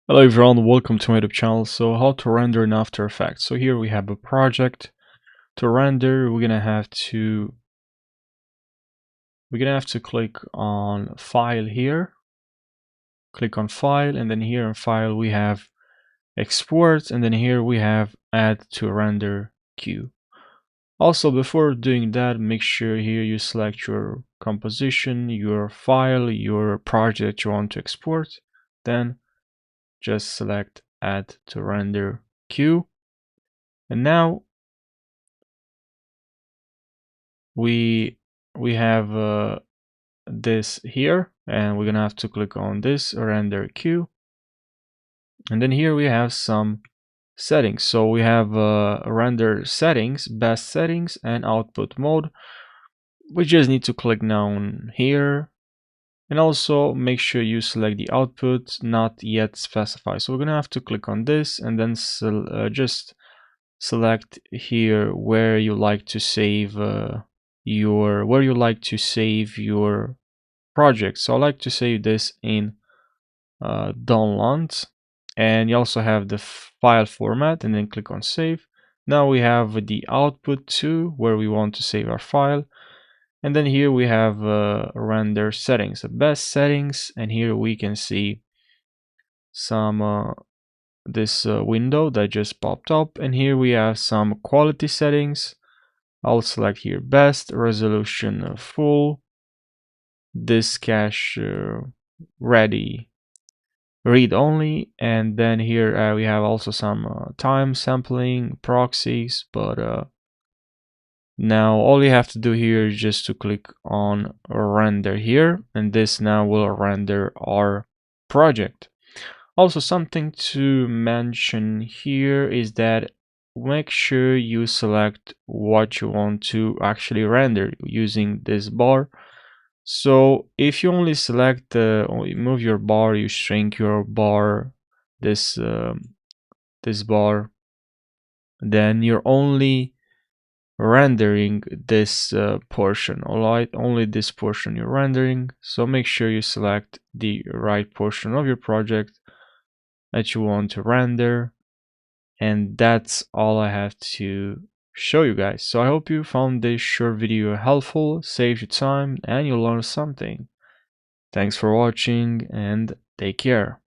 Hello everyone, welcome to my YouTube channel. So how to render in After Effects. So here we have a project to render. We're gonna have to click on file here, click on file, and then here in file we have export, and then here we have add to render queue. Also, before doing that, make sure here you select your composition, your file, your project you want to export, then just select add to render queue. And now we have this here, and we're gonna have to click on this render queue, and then here we have some settings. So we have render settings, best settings, and output mode. We just need to click now on here, and also make sure you select the output not yet specified. So we're gonna have to click on this, and then just select here where you like to save your project. So I like to save this in downloads, and you also have the file format, and then click on save. Now we have the output too, where we want to save our file, and then here we have render settings, the best settings, and here we can see some this window that just popped up, and here we have some quality settings. I'll select here best resolution full, this cache ready read only, and then here we have also some time sampling proxies, but now all you have to do here is just to click on render here, and this now will render our project. Also, something to mention here is that make sure you select what you want to actually render using this bar. So if you only select move your bar, you shrink your bar, this this bar, then you're only rendering this portion. All right, only this portion you're rendering. So make sure you select the right portion of your project that you want to render, and that's all I have to show you guys. So I hope you found this short video helpful, saved you time, and you learned something. Thanks for watching, and take care.